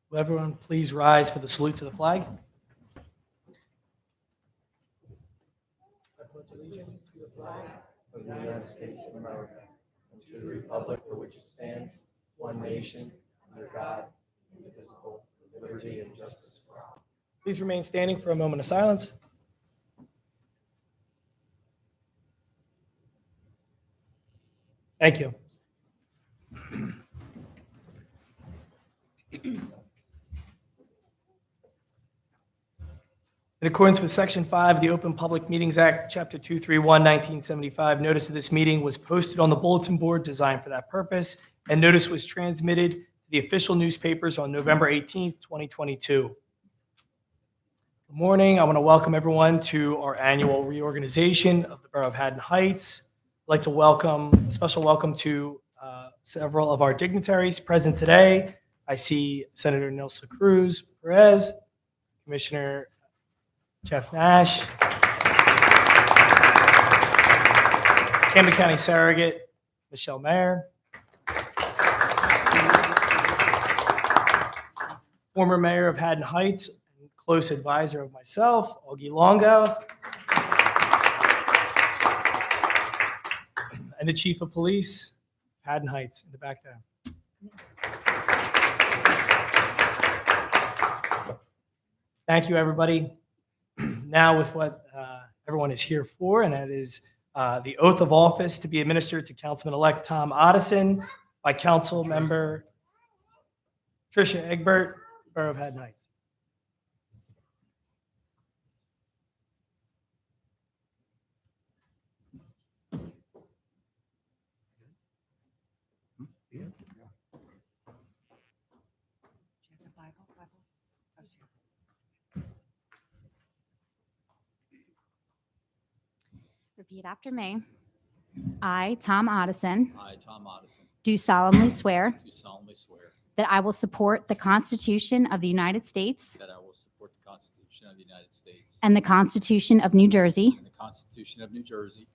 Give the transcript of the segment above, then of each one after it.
Will everyone please rise for the salute to the flag? I pledge allegiance to the flag of the United States of America and to the republic for which it stands, one nation, under God, indivisible, with liberty and justice for all. Please remain standing for a moment of silence. Thank you. In accordance with Section 5 of the Open Public Meetings Act, Chapter 231, 1975, notice of this meeting was posted on the bulletin board designed for that purpose, and notice was transmitted to the official newspapers on November 18th, 2022. Good morning. I want to welcome everyone to our annual reorganization of the Borough of Haddon Heights. I'd like to welcome, a special welcome to several of our dignitaries present today. I see Senator Nilsa Cruz Perez, Commissioner Jeff Nash, Camden County Surrogate Michelle Mayer, former mayor of Haddon Heights and close advisor of myself, Augie Longo, and the chief of police, Haddon Heights, in the back there. Thank you, everybody. Now with what everyone is here for, and that is the oath of office to be administered to Councilman-elect Tom Otteson by Council Member Tricia Egbert, Borough of Haddon Heights. Repeat after me. I, Tom Otteson, I, Tom Otteson, do solemnly swear do solemnly swear that I will support the Constitution of the United States that I will support the Constitution of the United States and the Constitution of New Jersey, and the Constitution of New Jersey,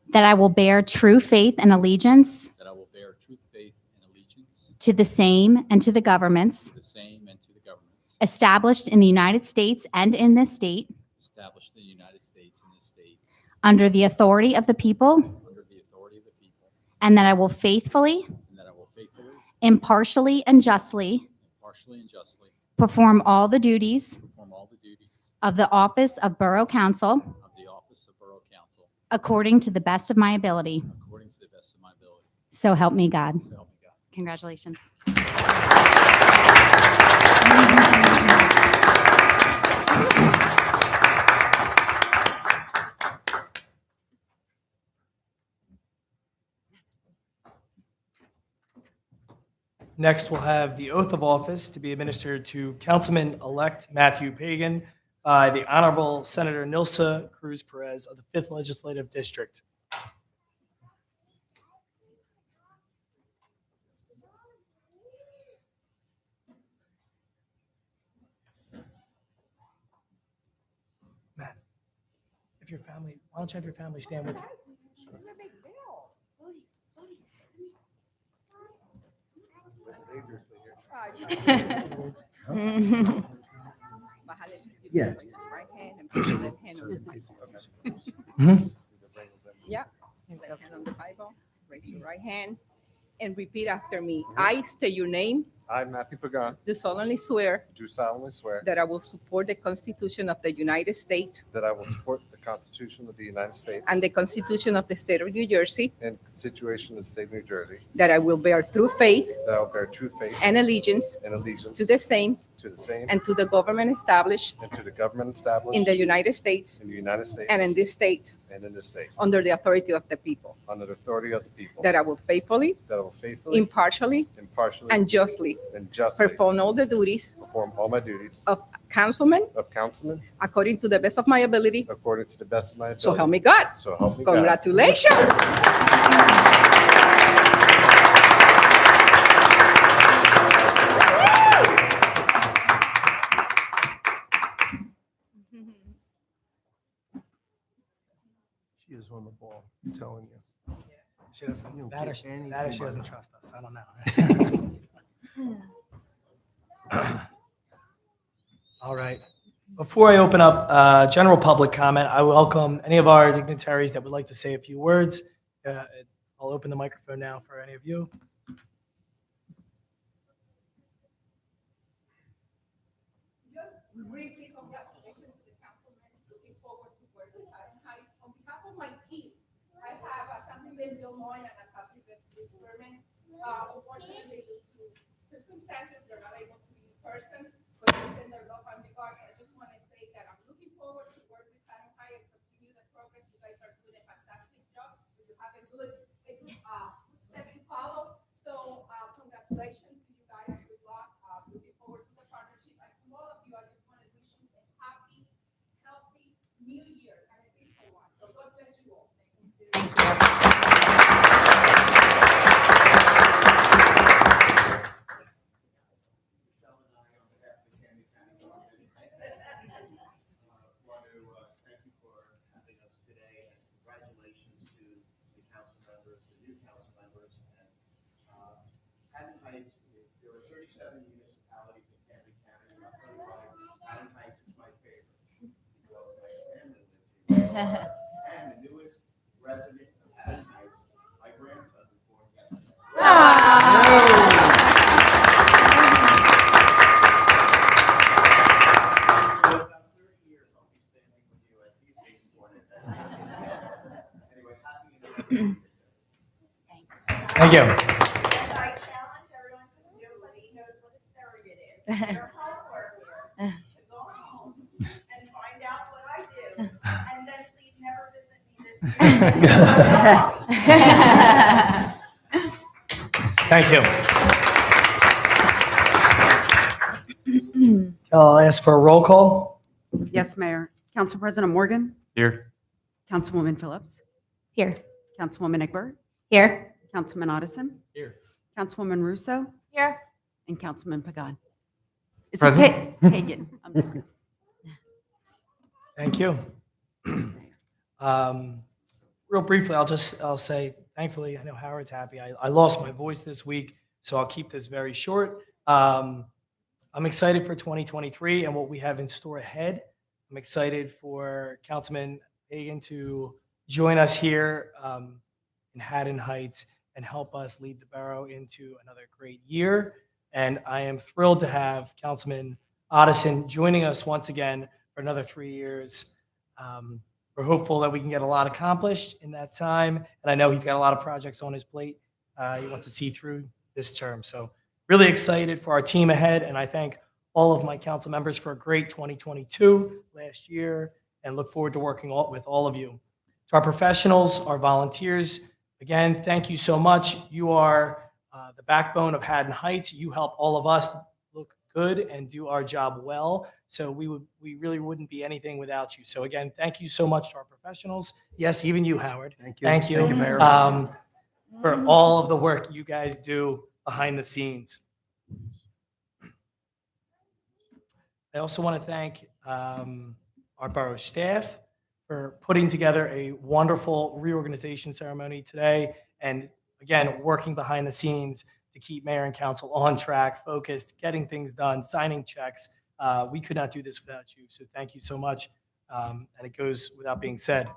that I will bear true faith and allegiance that I will bear true faith and allegiance to the same and to the governments to the same and to the governments established in the United States and in this state established in the United States and this state under the authority of the people, under the authority of the people, and that I will faithfully, and that I will faithfully, impartially, and justly impartially, and justly perform all the duties perform all the duties of the office of Borough Council of the office of Borough Council according to the best of my ability. according to the best of my ability. So help me God. So help me God. Congratulations. Next, we'll have the oath of office to be administered to Councilman-elect Matthew Pagan by the Honorable Senator Nilsa Cruz Perez of the 5th Legislative District. Matt, if your family, why don't you have your family stand with you? Yeah. Right hand and put your left hand on the Bible. Mhm. Yeah, left hand on the Bible. Raise your right hand and repeat after me. I state your name, I, Matthew Pagan, do solemnly swear do solemnly swear that I will support the Constitution of the United States that I will support the Constitution of the United States and the Constitution of the State of New Jersey, and Constitution of the State of New Jersey, that I will bear true faith that I will bear true faith and allegiance and allegiance to the same and to the government established and to the government established in the United States in the United States and in this state and in this state, under the authority of the people, under the authority of the people, that I will faithfully, that I will faithfully, impartially, impartially, and justly and justly perform all the duties perform all my duties of councilman of councilman according to the best of my ability. according to the best of my ability. So help me God. So help me God. Congratulations. She is on the ball, I'm telling you. She doesn't, don't that or get she, anything that or she right. doesn't trust us. I don't know. All right. Before I open up general public comment, I welcome any of our dignitaries that would like to say a few words. I'll open the microphone now for any of you. Just briefly, congratulations to the councilman. Looking forward to work with Adam Heights. On behalf of my team, I have something in Des Moines and something in Sturman. Unfortunately, due to circumstances, they're not able to be in person, but they send their love and regards. I just want to say that I'm looking forward to work with Adam Heights, continue the progress. You guys are doing a fantastic job. You have a good step to follow. So congratulations to you guys. Good luck. Looking forward to the partnership. And to all of you, I just want to wish you a happy, healthy new year and a peaceful one. So God bless you all. Thank you. Michelle and I, on behalf of the Camden County Government, want to thank you for having us today, and congratulations to the council members, the new council members. And Haddon Heights, there are 37 municipalities in Camden County, and I'll tell you why Haddon Heights is my favorite, because my family lives here. And the newest resident of Haddon Heights, my grandson was born yesterday. So about 30 years, I'll be standing with you as he's being sworn in. Anyway, happy anniversary. Thank you. I challenge everyone, because nobody knows what a surrogate is. Their homework is to go home and find out what I do, and then please never visit me this year. Thank you. I'll ask for a roll call. Yes, Mayor. Council President Morgan, Here. Councilwoman Phillips, Here. Councilwoman Egbert, Here. Councilman Otteson, Here. Councilwoman Russo, Here. and Councilman Pagan. Is it Present. Hagan? I'm sorry. Thank you. Real briefly, I'll say, thankfully, I know Howard's happy. I lost my voice this week, so I'll keep this very short. I'm excited for 2023 and what we have in store ahead. I'm excited for Councilman Hagan to join us here in Haddon Heights and help us lead the borough into another great year. And I am thrilled to have Councilman Otteson joining us once again for another 3 years. We're hopeful that we can get a lot accomplished in that time. And I know he's got a lot of projects on his plate. He wants to see through this term. So really excited for our team ahead. And I thank all of my council members for a great 2022 last year and look forward to working with all of you. To our professionals, our volunteers, again, thank you so much. You are the backbone of Haddon Heights. You help all of us look good and do our job well. So we really wouldn't be anything without you. So again, thank you so much to our professionals. Yes, even you, Howard. Thank you. Thank you. Thank you, Mayor. For all of the work you guys do behind the scenes. I also want to thank our borough staff for putting together a wonderful reorganization ceremony today. And again, working behind the scenes to keep mayor and council on track, focused, getting things done, signing checks. We could not do this without you. So thank you so much. And it goes without being said.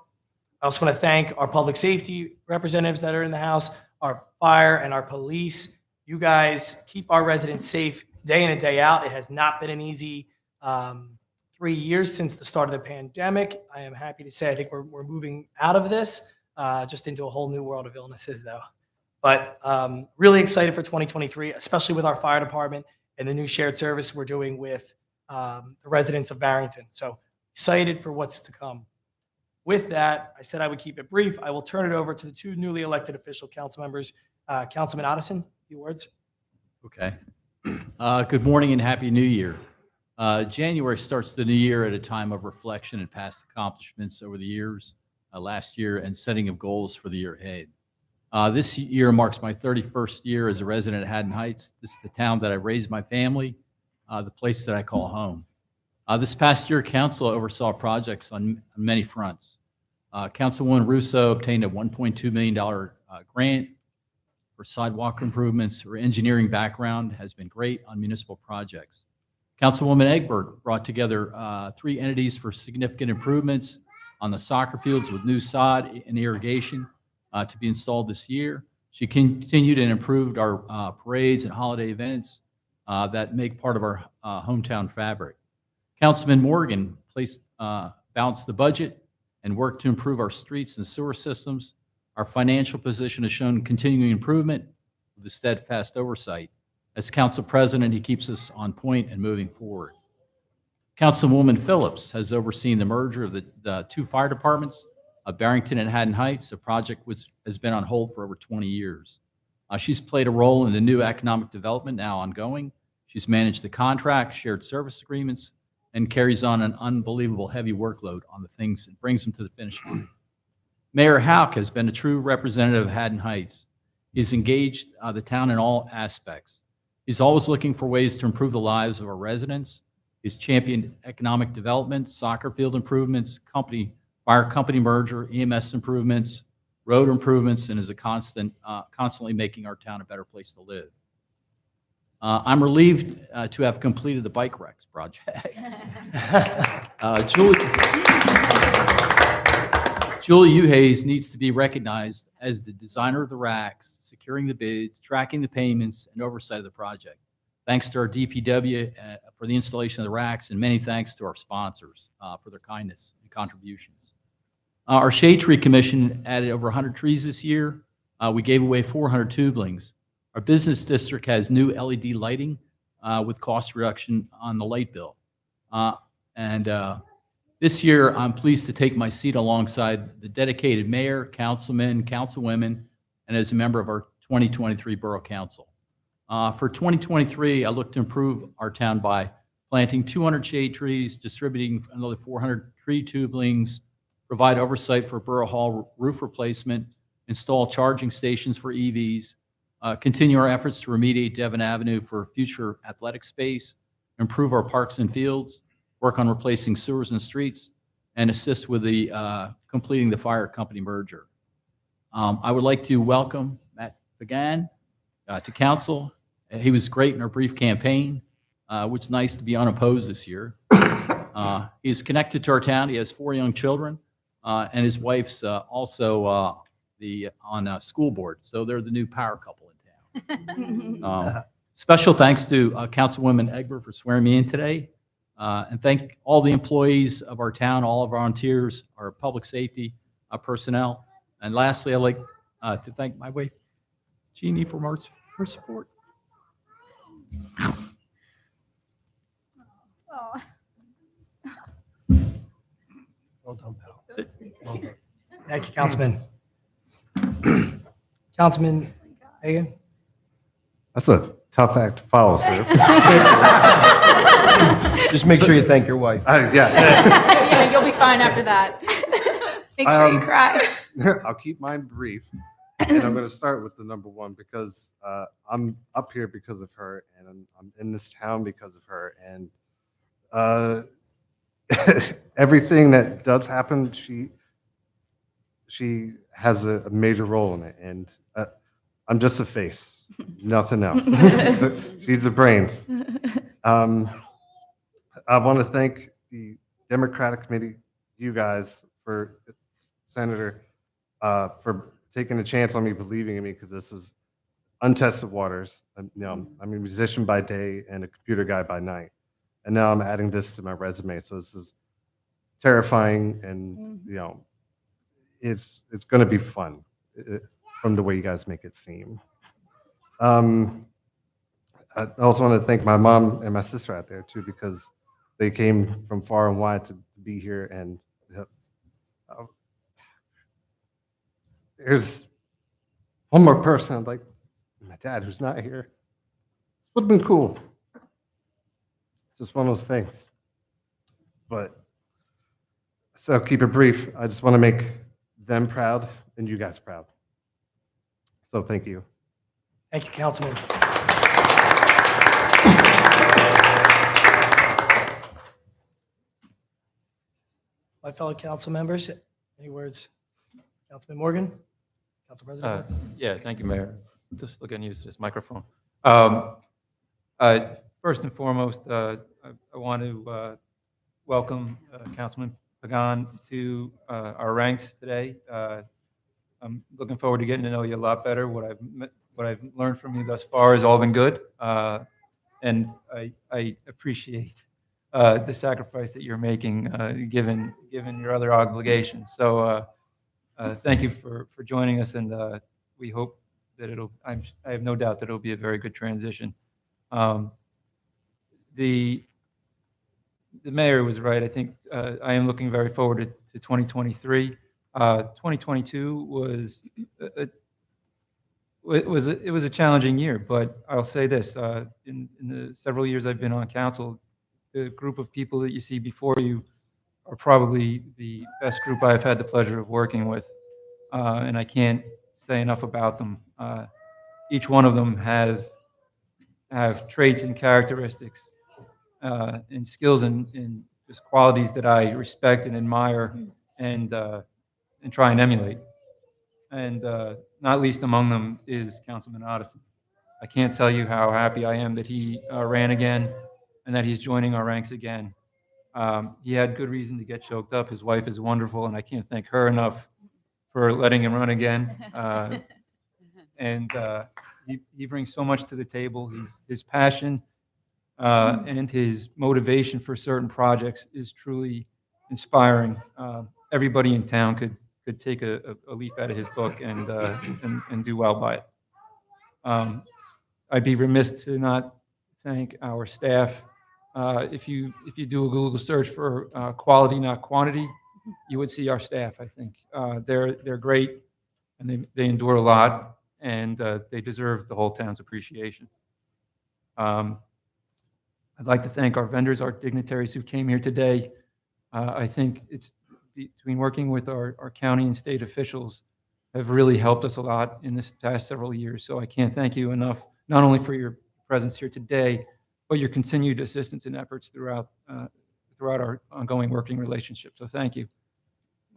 I also want to thank our public safety representatives that are in the house, our fire and our police. You guys keep our residents safe day in and day out. It has not been an easy 3 years since the start of the pandemic. I am happy to say I think we're moving out of this just into a whole new world of illnesses, though. But really excited for 2023, especially with our fire department and the new shared service we're doing with the residents of Barrington. So excited for what's to come. With that, I said I would keep it brief. I will turn it over to the two newly elected official council members. Councilman Otteson, a few words. Okay. Good morning and Happy New Year. January starts the new year at a time of reflection and past accomplishments over the years, last year, and setting of goals for the year ahead. This year marks my 31st year as a resident of Haddon Heights. This is the town that I raised my family, the place that I call home. This past year, council oversaw projects on many fronts. Councilwoman Russo obtained a $1.2 million grant for sidewalk improvements. Her engineering background has been great on municipal projects. Councilwoman Egbert brought together 3 entities for significant improvements on the soccer fields with new sod and irrigation to be installed this year. She continued and improved our parades and holiday events that make part of our hometown fabric. Councilman Morgan balanced the budget and worked to improve our streets and sewer systems. Our financial position has shown continuing improvement with a steadfast oversight. As council president, he keeps us on point and moving forward. Councilwoman Phillips has overseen the merger of the 2 fire departments of Barrington and Haddon Heights, a project which has been on hold for over 20 years. She's played a role in the new economic development now ongoing. She's managed the contract, shared service agreements, and carries on an unbelievable heavy workload on the things that brings them to the finish line. Mayor Houck has been a true representative of Haddon Heights. He's engaged the town in all aspects. He's always looking for ways to improve the lives of our residents. He's championed economic development, soccer field improvements, fire company merger, EMS improvements, road improvements, and is constantly making our town a better place to live. I'm relieved to have completed the bike racks project. Julie Uhays needs to be recognized as the designer of the racks, securing the bids, tracking the payments, and oversight of the project. Thanks to our DPW for the installation of the racks, and many thanks to our sponsors for their kindness and contributions. Our Shade Tree Commission added over 100 trees this year. We gave away 400 tubulings. Our business district has new LED lighting with cost reduction on the light bill. This year, I'm pleased to take my seat alongside the dedicated mayor, councilmen, councilwomen, and as a member of our 2023 Borough Council. For 2023, I look to improve our town by planting 200 shade trees, distributing another 400 tree tubulings, provide oversight for Borough Hall roof replacement, install charging stations for EVs, continue our efforts to remediate Devon Avenue for future athletic space, improve our parks and fields, work on replacing sewers and streets, and assist with the completing the fire company merger. I would like to welcome Matt Pagan to council. He was great in our brief campaign, which is nice to be unopposed this year. He's connected to our town. He has 4 young children, and his wife's also on school board, so they're the new power couple in town. Special thanks to Councilwoman Egbert for swearing me in today. And thank all the employees of our town, all of our volunteers, our public safety personnel. And lastly, I'd like to thank my wife, Jeannie, for her support. Oh. Well done, pal. Well done. Thank you, Councilman. Councilman Hagan? That's a tough act to follow, sir. Just make sure you thank your wife. Yes. Yeah, you'll be fine after that. Make sure you cry. I'll keep mine brief. And I'm going to start with the number one because I'm up here because of her, and I'm in this town because of her. And everything that does happen, she has a major role in it. And I'm just a face, nothing else. She's the brains. I want to thank the Democratic Committee, you guys, for Senator, for taking a chance on me, believing in me, because this is untested waters. I'm a musician by day and a computer guy by night, and now I'm adding this to my resume. So this is terrifying, and it's going to be fun from the way you guys make it seem. I also want to thank my mom and my sister out there too, because they came from far and wide to be here. And there's one more person I'd like, my dad, who's not here. Would have been cool. It's just one of those things. But so keep it brief. I just want to make them proud and you guys proud. So thank you. Thank you, Councilman. My fellow council members, any words? Councilman Morgan? Council President? Yeah, thank you, Mayor. Just looking used to this microphone. First and foremost, I want to welcome Councilman Pagan to our ranks today. I'm looking forward to getting to know you a lot better. What I've learned from you thus far has all been good, and I appreciate the sacrifice that you're making, given your other obligations. So thank you for joining us, and we hope that I have no doubt that it'll be a very good transition. Um, the mayor was right. I think I am looking very forward to 2023. 2022 was it was a challenging year, but I'll say this: in the several years I've been on council, the group of people that you see before you are probably the best group I've had the pleasure of working with, and I can't say enough about them. Each one of them have traits and characteristics and skills and just qualities that I respect and admire and try and emulate. And not least among them is Councilman Otteson. I can't tell you how happy I am that he ran again and that he's joining our ranks again. He had good reason to get choked up. His wife is wonderful, and I can't thank her enough for letting him run again. And he brings so much to the table. His passion and his motivation for certain projects is truly inspiring. Everybody in town could take a leaf out of his book and do well by it. I'd be remiss to not thank our staff. If you do a Google search for quality, not quantity, you would see our staff. I think they're great, and they endure a lot, and they deserve the whole town's appreciation. I'd like to thank our vendors, our dignitaries who came here today. I think it's between working with our county and state officials have really helped us a lot in this past several years. So I can't thank you enough, not only for your presence here today, but your continued assistance and efforts throughout our ongoing working relationship. So thank you.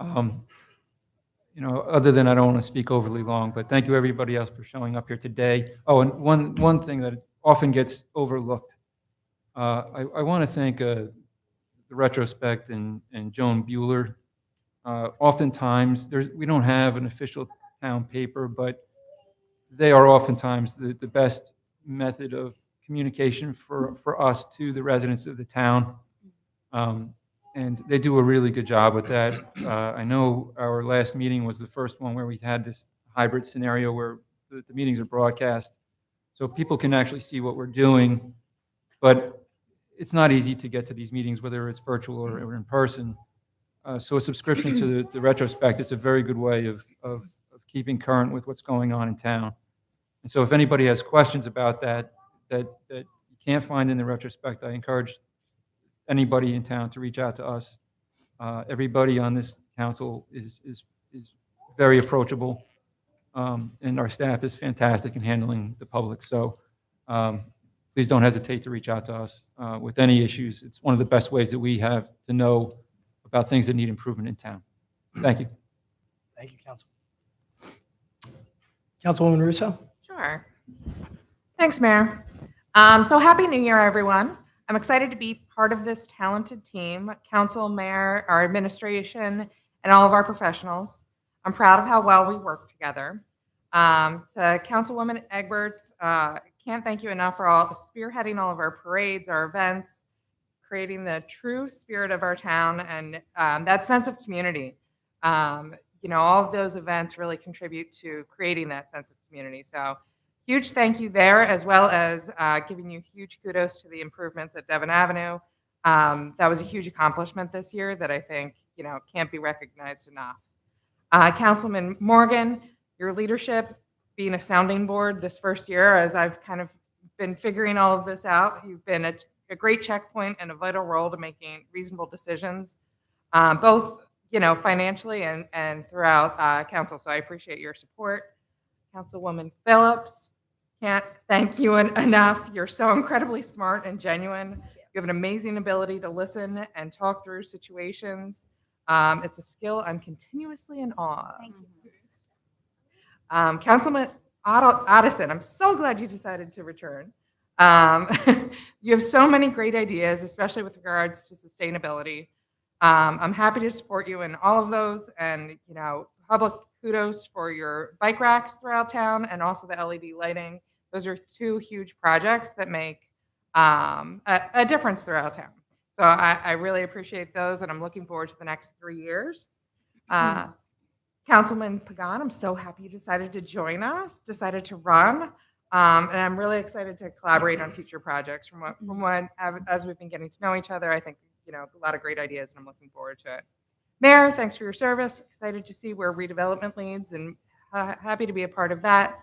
Other than I don't want to speak overly long, but thank you everybody else for showing up here today. Oh, and one thing that often gets overlooked. I want to thank the Retrospect and Joan Bueller. Oftentimes, we don't have an official town paper, but they are oftentimes the best method of communication for us to the residents of the town. And they do a really good job with that. I know our last meeting was the first one where we had this hybrid scenario where the meetings are broadcast, so people can actually see what we're doing. But it's not easy to get to these meetings, whether it's virtual or in person. So a subscription to the Retrospect is a very good way of keeping current with what's going on in town. And so if anybody has questions about that you can't find in the Retrospect, I encourage anybody in town to reach out to us. Everybody on this council is very approachable, and our staff is fantastic in handling the public. So please don't hesitate to reach out to us with any issues. It's one of the best ways that we have to know about things that need improvement in town. Thank you. Thank you, Council. Councilwoman Russo? Sure. Thanks, Mayor. So happy New Year, everyone. I'm excited to be part of this talented team, council, mayor, our administration, and all of our professionals. I'm proud of how well we work together. To Councilwoman Egberts, can't thank you enough for spearheading all of our parades, our events, creating the true spirit of our town and that sense of community. All of those events really contribute to creating that sense of community. So huge thank you there, as well as giving you huge kudos to the improvements at Devon Avenue. That was a huge accomplishment this year that I think, can't be recognized enough. Councilman Morgan, your leadership, being a sounding board this first year, as I've kind of been figuring all of this out, you've been a great checkpoint and a vital role to making reasonable decisions, both financially and throughout council. So I appreciate your support. Councilwoman Phillips, can't thank you enough. You're so incredibly smart and genuine. You have an amazing ability to listen and talk through situations. It's a skill I'm continuously in awe of. Thank you. Councilman Otteson, I'm so glad you decided to return. You have so many great ideas, especially with regards to sustainability. I'm happy to support you in all of those, and public kudos for your bike racks throughout town and also the LED lighting. Those are two huge projects that make a difference throughout town. So I really appreciate those, and I'm looking forward to the next 3 years. Councilman Pagan, I'm so happy you decided to join us, decided to run. And I'm really excited to collaborate on future projects. From what as we've been getting to know each other, I think a lot of great ideas, and I'm looking forward to it. Mayor, thanks for your service. Excited to see where redevelopment leads, and happy to be a part of that.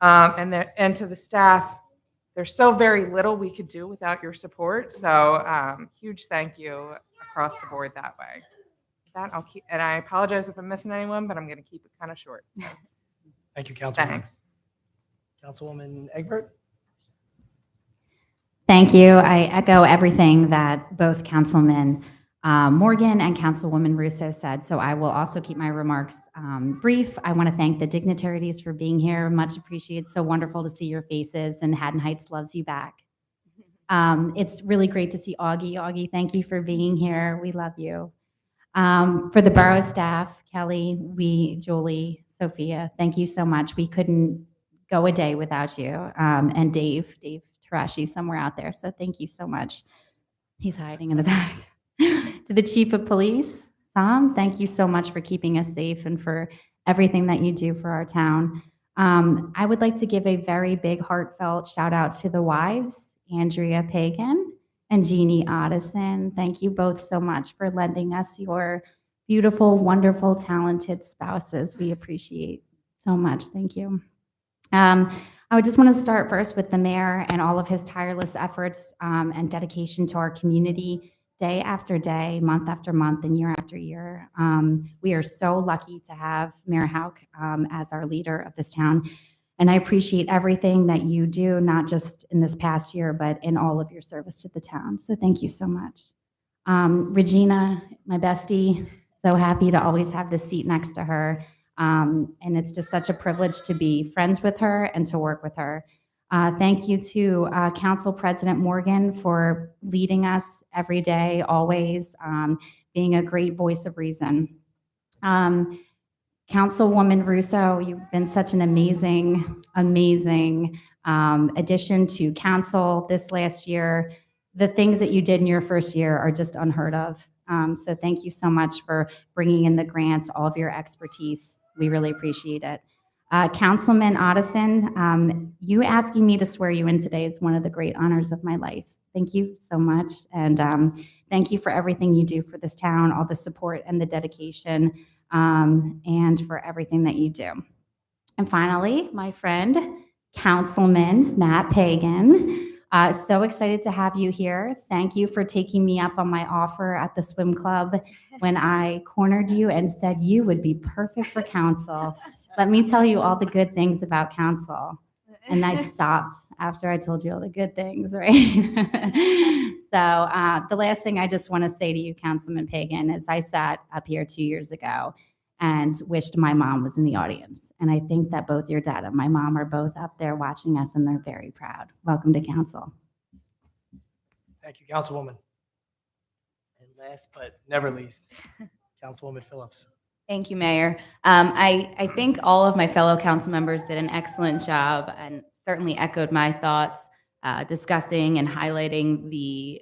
And to the staff, there's so very little we could do without your support. So huge thank you across the board that way. With that, I'll keep, and I apologize if I'm missing anyone, but I'm going to keep it kind of short. Thank you, Councilwoman. Thanks. Councilwoman Egbert? Thank you. I echo everything that both Councilman Morgan and Councilwoman Russo said, so I will also keep my remarks brief. I want to thank the dignitaries for being here. Much appreciated. So wonderful to see your faces, and Haddon Heights loves you back. It's really great to see Augie. Augie, thank you for being here. We love you. For the borough staff, Kelly, Julie, Sophia, thank you so much. We couldn't go a day without you. And Dave Tarashi somewhere out there. So thank you so much. He's hiding in the back. To the Chief of Police, Tom, thank you so much for keeping us safe and for everything that you do for our town. I would like to give a very big heartfelt shout out to the wives, Andrea Pagan and Jeannie Otteson. Thank you both so much for lending us your beautiful, wonderful, talented spouses. We appreciate so much. Thank you. I would just want to start first with the mayor and all of his tireless efforts and dedication to our community day after day, month after month, and year after year. We are so lucky to have Mayor Hauk as our leader of this town. And I appreciate everything that you do, not just in this past year, but in all of your service to the town. So thank you so much. Regina, my bestie, so happy to always have this seat next to her. And it's just such a privilege to be friends with her and to work with her. Thank you to Council President Morgan for leading us every day, always being a great voice of reason. Councilwoman Russo, you've been such an amazing addition to council this last year. The things that you did in your first year are just unheard of. So thank you so much for bringing in the grants, all of your expertise. We really appreciate it. Councilman Otteson, you asking me to swear you in today is one of the great honors of my life. Thank you so much. And thank you for everything you do for this town, all the support and the dedication, and for everything that you do. And finally, my friend, Councilman Matt Pagan. So excited to have you here. Thank you for taking me up on my offer at the swim club when I cornered you and said you would be perfect for council. Let me tell you all the good things about council. And I stopped after I told you all the good things, right? So the last thing I just want to say to you, Councilman Pagan, is I sat up here 2 years ago and wished my mom was in the audience. And I think that both your dad and my mom are both up there watching us, and they're very proud. Welcome to council. Thank you, Councilwoman. And last but never least, Councilwoman Phillips. Thank you, Mayor. I think all of my fellow council members did an excellent job and certainly echoed my thoughts, discussing and highlighting the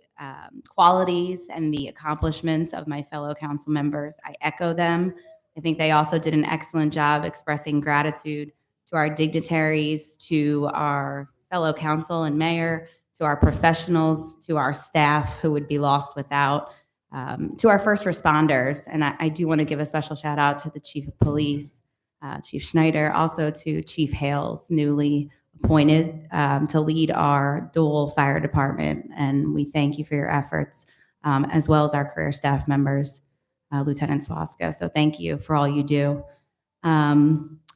qualities and the accomplishments of my fellow council members. I echo them. I think they also did an excellent job expressing gratitude to our dignitaries, to our fellow council and mayor, to our professionals, to our staff who would be lost without, to our first responders. And I do want to give a special shout out to the Chief of Police, Chief Schneider, also to Chief Hales, newly appointed to lead our dual fire department. And we thank you for your efforts, as well as our career staff members, Lieutenant Swaska. So thank you for all you do.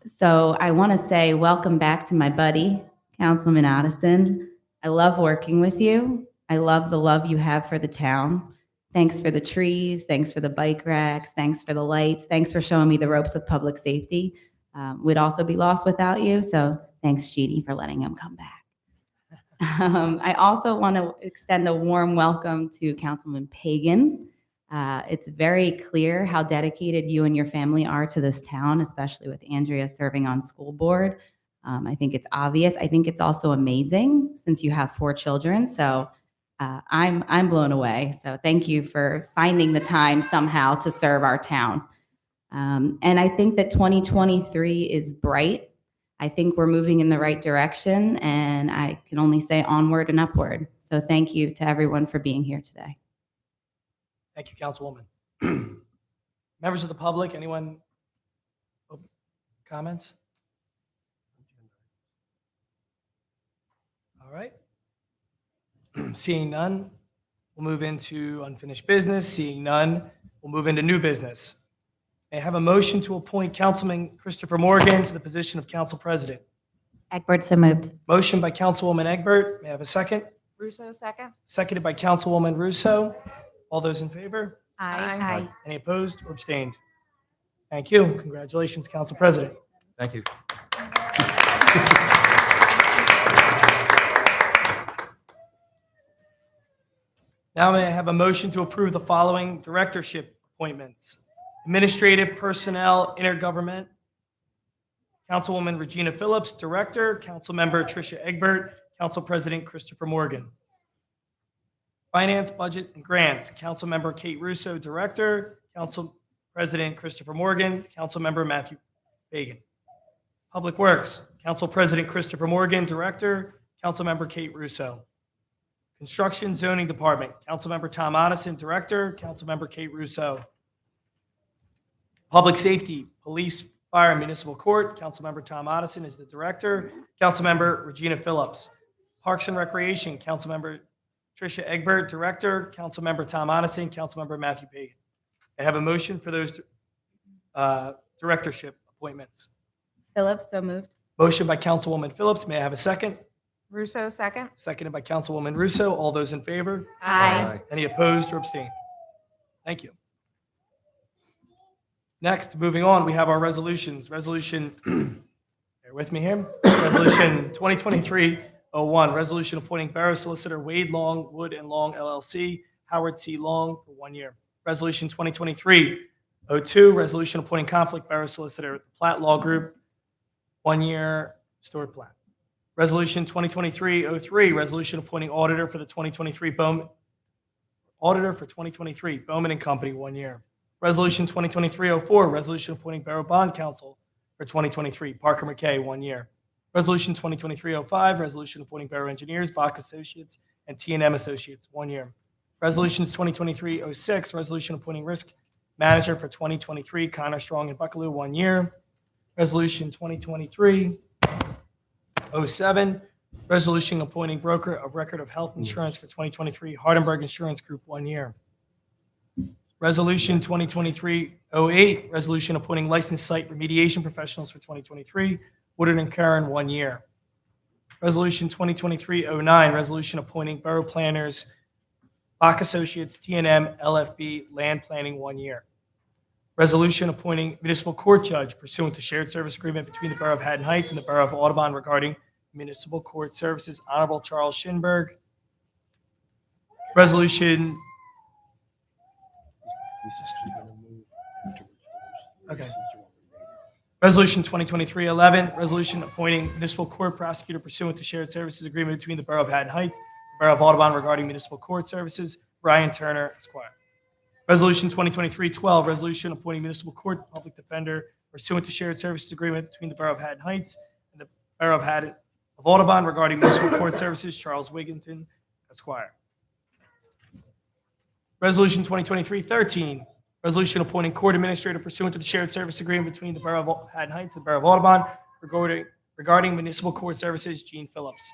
So I want to say welcome back to my buddy, Councilman Otteson. I love working with you. I love the love you have for the town. Thanks for the trees. Thanks for the bike racks. Thanks for the lights. Thanks for showing me the ropes of public safety. We'd also be lost without you. So thanks, Judy, for letting him come back. I also want to extend a warm welcome to Councilman Pagan. It's very clear how dedicated you and your family are to this town, especially with Andrea serving on school board. I think it's obvious. I think it's also amazing since you have 4 children. So I'm blown away. So thank you for finding the time somehow to serve our town. And I think that 2023 is bright. I think we're moving in the right direction, and I can only say onward and upward. So thank you to everyone for being here today. Thank you, Councilwoman. Members of the public, anyone? Comments? All right. Seeing none, we'll move into unfinished business. Seeing none, we'll move into new business. May I have a motion to appoint Councilman Christopher Morgan to the position of Council President? Egbert, so moved. Motion by Councilwoman Egbert. May I have a second? Russo, second. Seconded by Councilwoman Russo. All those in favor? Aye. Any opposed or abstained? Thank you. Congratulations, Council President. Thank you. Now may I have a motion to approve the following directorship appointments? Administrative Personnel Intergovernment, Councilwoman Regina Phillips, Director, Councilmember Tricia Egbert, Council President Christopher Morgan. Finance, Budget, and Grants, Councilmember Kate Russo, Director, Council President Christopher Morgan, Councilmember Matthew Fagan. Public Works, Council President Christopher Morgan, Director, Councilmember Kate Russo. Construction Zoning Department, Councilmember Tom Otteson, Director, Councilmember Kate Russo. Public Safety, Police, Fire, and Municipal Court, Councilmember Tom Otteson is the Director, Councilmember Regina Phillips. Parks and Recreation, Councilmember Tricia Egbert, Director, Councilmember Tom Otteson, Councilmember Matthew Pagan. I have a motion for those directorship appointments. Phillips, so moved. Motion by Councilwoman Phillips. May I have a second? Russo, second. Seconded by Councilwoman Russo. All those in favor? Aye. Any opposed or abstained? Thank you. Next, moving on, we have our resolutions. Resolution, bear with me here. Resolution 2023-01, resolution appointing Borough Solicitor Wade Long, Wood and Long LLC, Howard C. Long for 1 year. Resolution 2023-02, resolution appointing Conflict Borough Solicitor Platt Law Group, 1 year, Stuart Platt. Resolution 2023-03, resolution appointing auditor for the 2023 Bowman, auditor for 2023 Bowman and Company, 1 year. Resolution 2023-04, resolution appointing Borough Bond Counsel for 2023 Parker McKay, 1 year. Resolution 2023-05, resolution appointing Borough Engineers, Bach Associates, and T&M Associates, 1 year. Resolutions 2023-06, resolution appointing Risk Manager for 2023 Connor Strong and Buckaloo, 1 year. Resolution 2023-07, resolution appointing Broker of Record of Health Insurance for 2023 Hardenberg Insurance Group, 1 year. Resolution 2023-08, resolution appointing licensed site remediation professionals for 2023 Woodard and Curran, 1 year. Resolution 2023-09, resolution appointing Borough Planners, Bach Associates, T&M, LFB, Land Planning, 1 year. Resolution appointing municipal court judge pursuant to shared service agreement between the Borough of Haddon Heights and the Borough of Audubon regarding municipal court services, Honorable Charles Schinberg. Resolution. Okay. Resolution 2023-11, resolution appointing municipal court prosecutor pursuant to shared services agreement between the Borough of Haddon Heights and the Borough of Audubon regarding municipal court services, Brian Turner, Esquire. Resolution 2023-12, resolution appointing municipal court public defender pursuant to shared services agreement between the Borough of Haddon Heights and the Borough of Audubon regarding municipal court services, Charles Wigginton, Esquire. Resolution 2023-13, resolution appointing court administrator pursuant to the shared service agreement between the Borough of Haddon Heights and the Borough of Audubon regarding municipal court services, Gene Phillips.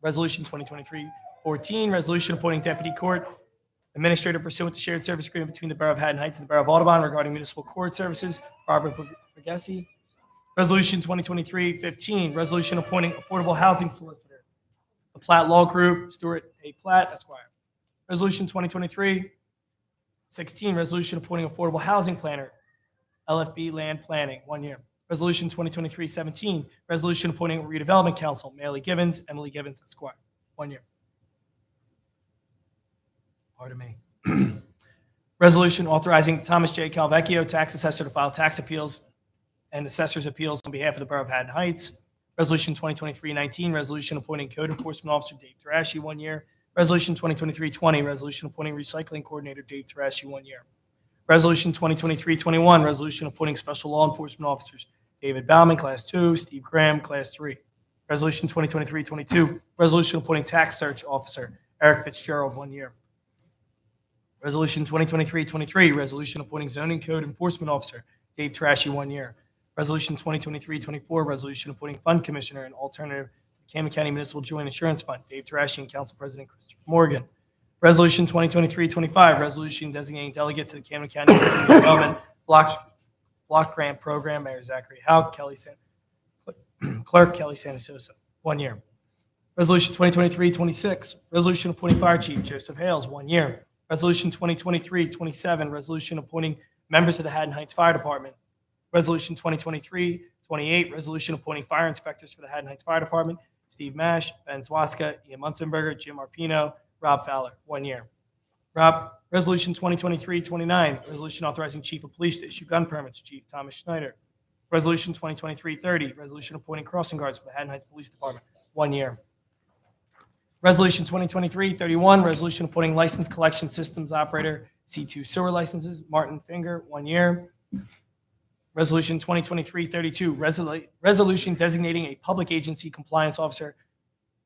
Resolution 2023-14, resolution appointing deputy court administrator pursuant to shared service agreement between the Borough of Haddon Heights and the Borough of Audubon regarding municipal court services, Robert Borghese. Resolution 2023-15, resolution appointing affordable housing solicitor, the Platt Law Group, Stuart A. Platt, Esquire. Resolution 2023-16, resolution appointing affordable housing planner, LFB Land Planning, 1 year. Resolution 2023-17, resolution appointing redevelopment council, Emily Givens, Esquire. 1 year. Pardon me. Resolution authorizing Thomas J. Calvecchio, tax assessor, to file tax appeals and assessor's appeals on behalf of the Borough of Haddon Heights. Resolution 2023-19, resolution appointing code enforcement officer Dave Tarashi, 1 year. Resolution 2023-20, resolution appointing recycling coordinator Dave Tarashi, 1 year. Resolution 2023-21, resolution appointing special law enforcement officers David Bauman, Class 2, Steve Graham, Class 3. Resolution 2023-22, resolution appointing tax search officer Eric Fitzgerald, 1 year. Resolution 2023-23, resolution appointing zoning code enforcement officer Dave Tarashi, 1 year. Resolution 2023-24, resolution appointing fund commissioner and alternative to Camden County Municipal Joint Insurance Fund Dave Tarashi and Council President Christopher Morgan. Resolution 2023-25, resolution designating delegates to the Camden County Community Development Block Grant Program, Mayor Zachary Hauk, Clerk Kelly Santasosa, 1 year. Resolution 2023-26, resolution appointing Fire Chief Joseph Hales, 1 year. Resolution 2023-27, resolution appointing members of the Haddon Heights Fire Department. Resolution 2023-28, resolution appointing fire inspectors for the Haddon Heights Fire Department, Steve Mash, Ben Swaska, Ian Munzenberger, Jim Arpino, Rob Fowler, 1 year. Resolution 2023-29, resolution authorizing Chief of Police to issue gun permits, Chief Thomas Schneider. Resolution 2023-30, resolution appointing crossing guards for the Haddon Heights Police Department, 1 year. Resolution 2023-31, resolution appointing licensed collection systems operator, C2 sewer licenses, Martin Finger, 1 year. Resolution 2023-32, resolution designating a public agency compliance officer,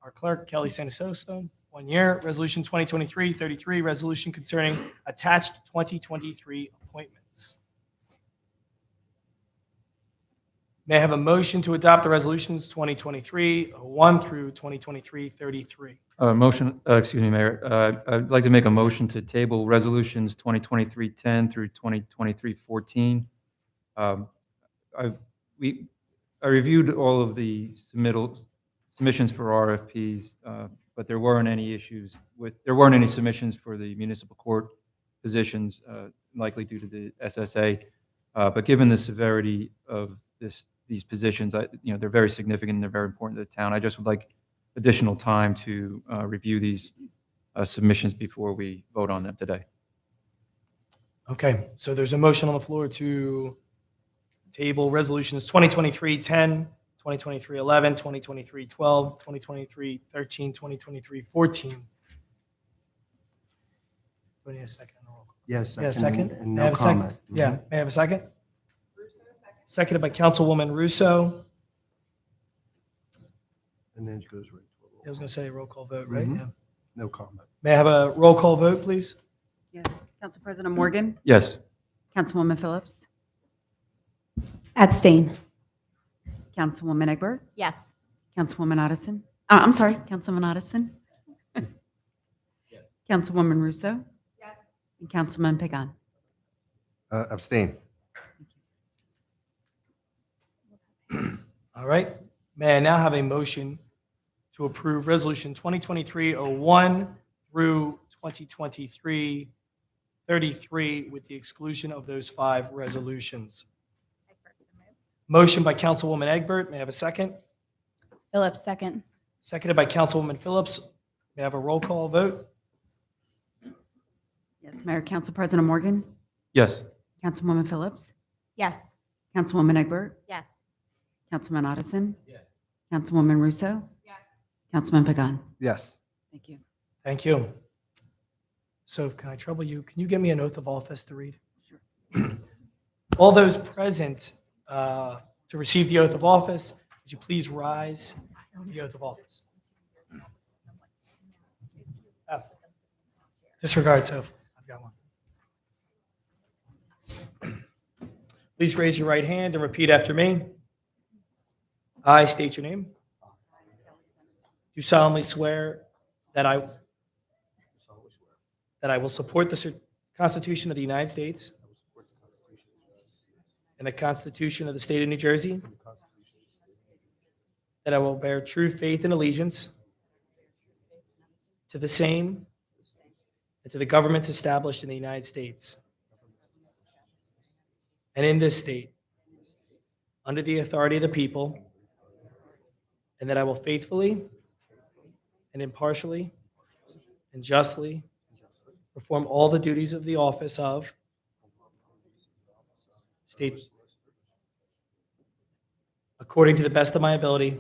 our clerk, Kelly Santasosa, 1 year. Resolution 2023-33, resolution concerning attached 2023 appointments. May I have a motion to adopt the resolutions 2023-01 through 2023-33? Excuse me, Mayor. I'd like to make a motion to table resolutions 2023-10 through 2023-14. I reviewed all of the submissions for RFPs, but there weren't any submissions for the municipal court positions, likely due to the SSA. But given the severity of these positions, they're very significant and they're very important to the town. I just would like additional time to review these submissions before we vote on them today. Okay, so there's a motion on the floor to table resolutions 2023-10, 2023-11, 2023-12, 2023-13, 2023-14. Wait a second. Yes, Yeah, second. and May I no have a second? comment. Yeah, may I have a second? Seconded by Councilwoman Russo. And then it goes right to I was going to say roll call vote, right? Mhm. Yeah. no comment. May I have a roll call vote, please? Yes. Council President Morgan? Yes. Councilwoman Phillips? Abstain. Councilwoman Egbert? Yes. Councilwoman Otteson? I'm sorry, Councilman Otteson? Councilwoman Russo? Yes. And Councilman Pagan? Abstain. All right. May I now have a motion to approve Resolution 2023-01 through 2023-33 with the exclusion of those 5 resolutions? Motion by Councilwoman Egbert. May I have a second? Phillips, second. Seconded by Councilwoman Phillips. May I have a roll call vote? Yes, Mayor. Council President Morgan? Yes. Councilwoman Phillips? Yes. Councilwoman Egbert? Yes. Councilman Otteson? Yes. Councilwoman Russo? Yes. Councilman Pagan? Yes. Thank you. Thank you. So can I trouble you? Can you give me an oath of office to read? Sure. All those present to receive the oath of office, would you please rise for the oath of office? Oh. Disregard, Soph. I've got one. Please raise your right hand and repeat after me. I state your name. Do solemnly swear that I will support the Constitution of the United States and the Constitution of the State of New Jersey, that I will bear true faith and allegiance to the same and to the governments established in the United States and in this state under the authority of the people, and that I will faithfully and impartially and justly perform all the duties of the office of state according to the best of my ability.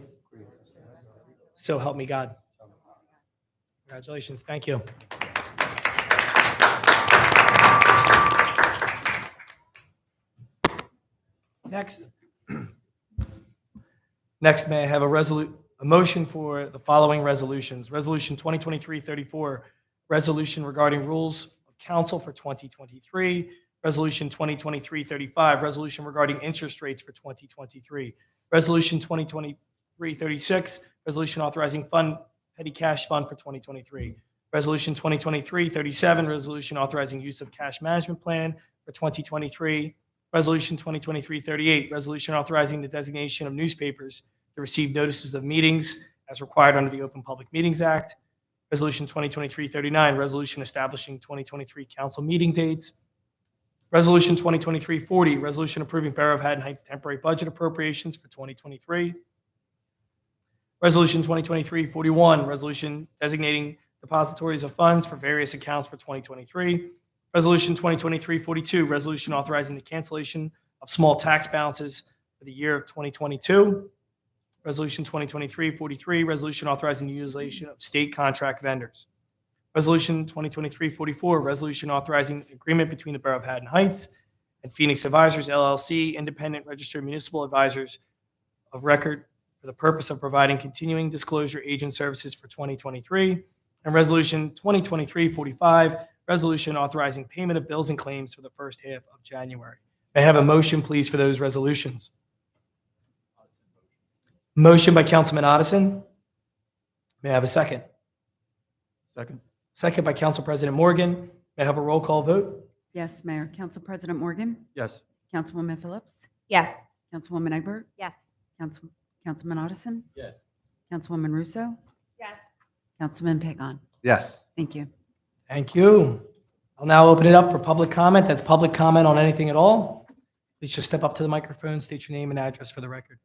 So help me God. Congratulations. Thank you. Next. Next, may I have a motion for the following resolutions? Resolution 2023-34, resolution regarding rules of council for 2023. Resolution 2023-35, resolution regarding interest rates for 2023. Resolution 2023-36, resolution authorizing petty cash fund for 2023. Resolution 2023-37, resolution authorizing use of cash management plan for 2023. Resolution 2023-38, resolution authorizing the designation of newspapers to receive notices of meetings as required under the Open Public Meetings Act. Resolution 2023-39, resolution establishing 2023 council meeting dates. Resolution 2023-40, resolution approving Borough of Haddon Heights temporary budget appropriations for 2023. Resolution 2023-41, resolution designating depositories of funds for various accounts for 2023. Resolution 2023-42, resolution authorizing the cancellation of small tax balances for the year of 2022. Resolution 2023-43, resolution authorizing the utilization of state contract vendors. Resolution 2023-44, resolution authorizing agreement between the Borough of Haddon Heights and Phoenix Advisors LLC, independent registered municipal advisors of record for the purpose of providing continuing disclosure agent services for 2023. And Resolution 2023-45, resolution authorizing payment of bills and claims for the first half of January. May I have a motion, please, for those resolutions? Motion by Councilman Otteson. May I have a second? Second. Second by Council President Morgan. May I have a roll call vote? Yes, Mayor. Council President Morgan, Yes. Councilwoman Phillips, Yes. Councilwoman Egbert, Yes. Councilman Otteson, Yes. Councilwoman Russo, Yes. Councilman Pagan. Yes. Thank you. Thank you. I'll now open it up for public comment. That's public comment on anything at all. Please just step up to the microphone, state your name and address for the record.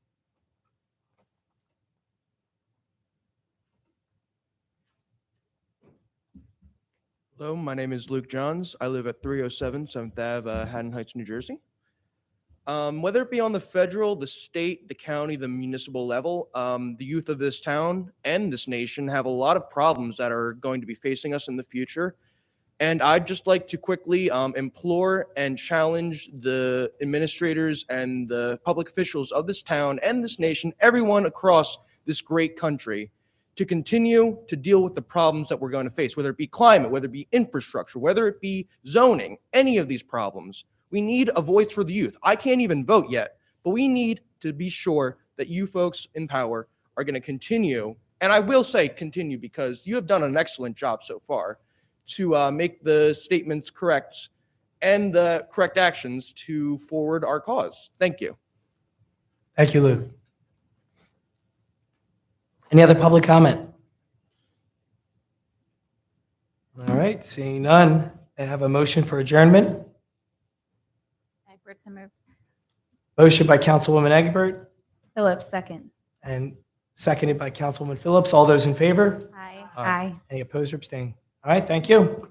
Hello, my name is Luke Johns. I live at 307 7th Ave, Haddon Heights, New Jersey. Whether it be on the federal, the state, the county, the municipal level, the youth of this town and this nation have a lot of problems that are going to be facing us in the future. And I'd just like to quickly implore and challenge the administrators and the public officials of this town and this nation, everyone across this great country, to continue to deal with the problems that we're going to face, whether it be climate, whether it be infrastructure, whether it be zoning, any of these problems. We need a voice for the youth. I can't even vote yet, but we need to be sure that you folks in power are going to continue, and I will say continue because you have done an excellent job so far to make the statements correct and the correct actions to forward our cause. Thank you. Thank you, Luke. Any other public comment? All right, seeing none, I have a motion for adjournment. Egbert, so moved. Motion by Councilwoman Egbert Phillips, second. and seconded by Councilwoman Phillips. All those in favor? Aye. Aye. Any opposed or abstained? All right, thank you.